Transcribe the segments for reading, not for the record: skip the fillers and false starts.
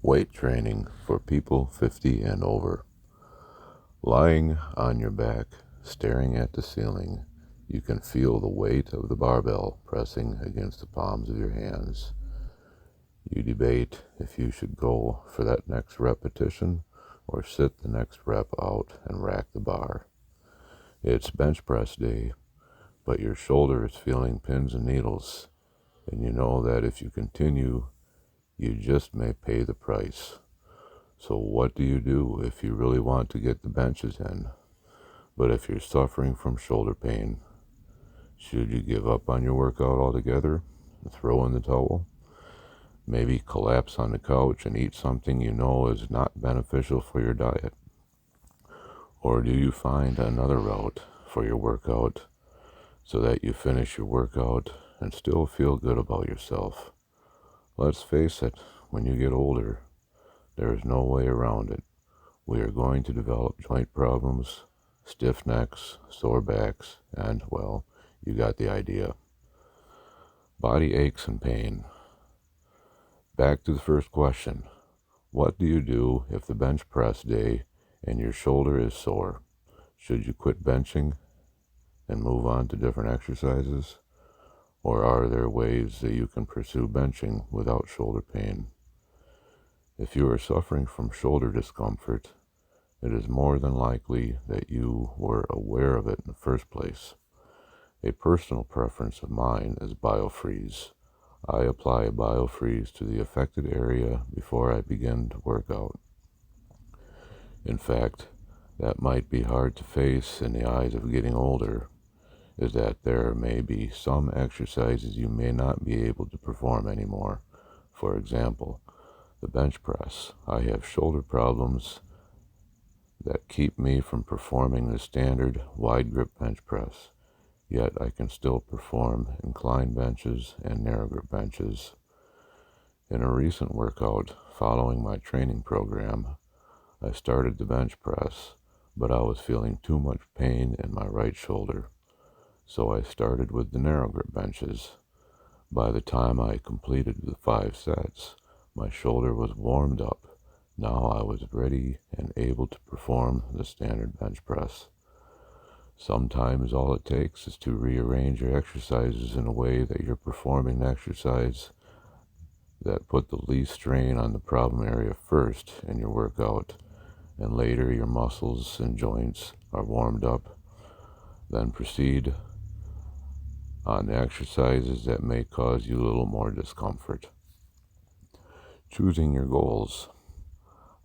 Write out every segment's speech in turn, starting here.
Weight training for people 50 and over. Lying on your back, staring at the ceiling, you can feel the weight of the barbell pressing against the palms of your hands. You debate if you should go for that next repetition or sit the next rep out and rack the bar. It's bench press day, but your shoulder is feeling pins and needles, and you know that if you continue, you just may pay the price. So what do you do if you really want to get the benches in, but if you're suffering from shoulder pain? Should you give up on your workout altogether and throw in the towel? Maybe collapse on the couch and eat something you know is not beneficial for your diet? Or do you find another route for your workout so that you finish your workout and still feel good about yourself? Let's face it, when you get older, there is no way around it. We are going to develop joint problems, stiff necks, sore backs, and, well, you got the idea. Body aches and pain. Back to the first question. What do you do if the bench press day and your shoulder is sore? Should you quit benching and move on to different exercises? Or are there ways that you can pursue benching without shoulder pain? If you are suffering from shoulder discomfort, it is more than likely that you were aware of it in the first place. A personal preference of mine is BioFreeze. I apply BioFreeze to the affected area before I begin to work out. In fact, that might be hard to face in the eyes of getting older, is that there may be some exercises you may not be able to perform anymore. For example, the bench press. I have shoulder problems that keep me from performing the standard wide grip bench press, yet I can still perform inclined benches and narrow grip benches. In a recent workout following my training program, I started the bench press, but I was feeling too much pain in my right shoulder, so I started with the narrow grip benches. By the time I completed the 5 sets, my shoulder was warmed up. Now I was ready and able to perform the standard bench press. Sometimes all it takes is to rearrange your exercises in a way that you're performing the exercise that put the least strain on the problem area first in your workout, and later your muscles and joints are warmed up. Then proceed on the exercises that may cause you a little more discomfort. Choosing your goals.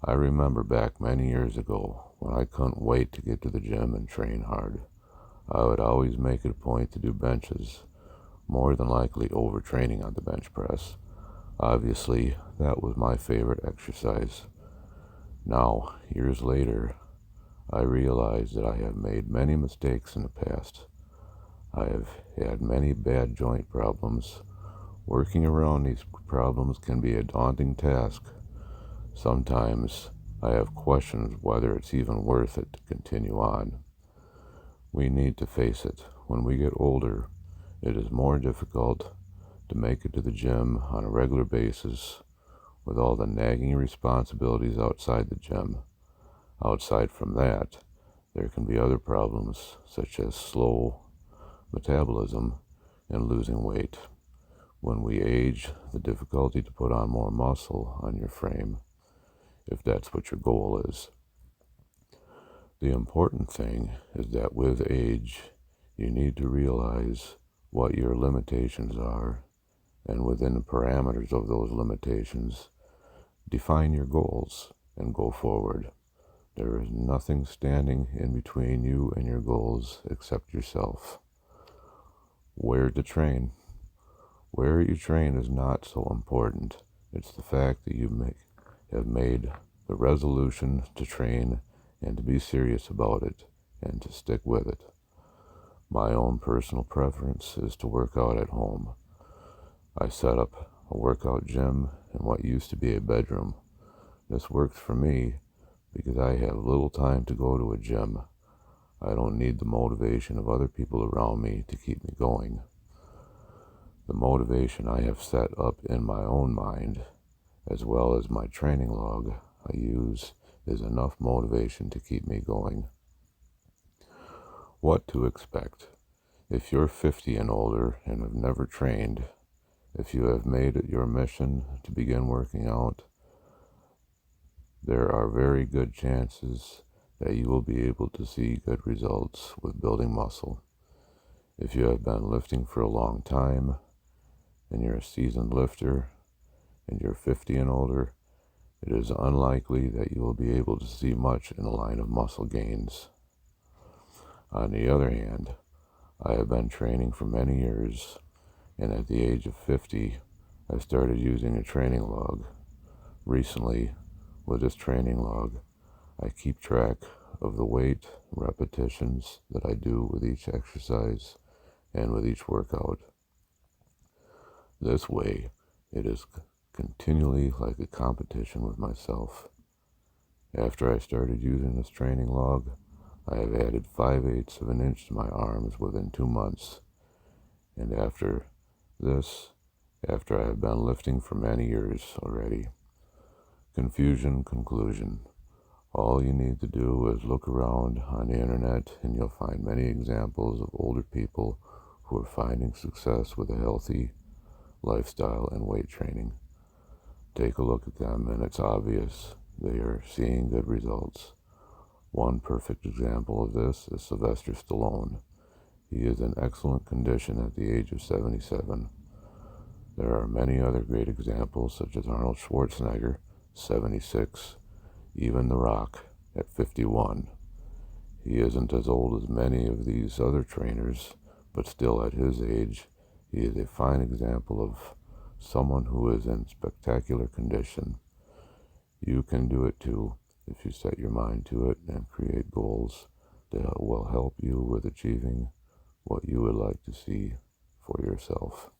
I remember back many years ago when I couldn't wait to get to the gym and train hard. I would always make it a point to do benches, more than likely overtraining on the bench press. Obviously, that was my favorite exercise. Now, years later, I realize that I have made many mistakes in the past. I have had many bad joint problems. Working around these problems can be a daunting task. Sometimes I have questions whether it's even worth it to continue on. We need to face it. When we get older, it is more difficult to make it to the gym on a regular basis with all the nagging responsibilities outside the gym. Outside from that, there can be other problems such as slow metabolism and losing weight. When we age, the difficulty to put on more muscle on your frame, if that's what your goal is. The important thing is that with age, you need to realize what your limitations are, and within the parameters of those limitations, define your goals and go forward. There is nothing standing in between you and your goals except yourself. Where to train. Where you train is not so important. It's the fact that you have made the resolution to train and to be serious about it and to stick with it. My own personal preference is to work out at home. I set up a workout gym in what used to be a bedroom. This works for me because I have little time to go to a gym. I don't need the motivation of other people around me to keep me going. The motivation I have set up in my own mind as well as my training log I use, is enough motivation to keep me going. What to expect? If you're 50 and older and have never trained, if you have made it your mission to begin working out, there are very good chances that you will be able to see good results with building muscle. If you have been lifting for a long time and you're a seasoned lifter and you're 50 and older, it is unlikely that you will be able to see much in the line of muscle gains. On the other hand, I have been training for many years, and at the age of 50, I started using a training log. Recently, with this training log, I keep track of the weight and repetitions that I do with each exercise and with each workout. This way, it is continually like a competition with myself. After I started using this training log, I have added 5/8 of an inch to my arms within 2 months. And after this, after I have been lifting for many years already. Conclusion. All you need to do is look around on the internet and you'll find many examples of older people who are finding success with a healthy lifestyle and weight training. Take a look at them and it's obvious they are seeing good results. One perfect example of this is Sylvester Stallone. He is in excellent condition at the age of 77. There are many other great examples such as Arnold Schwarzenegger, 76, even The Rock at 51. He isn't as old as many of these other trainers, but still at his age, he is a fine example of someone who is in spectacular condition. You can do it too if you set your mind to it and create goals that will help you with achieving what you would like to see for yourself.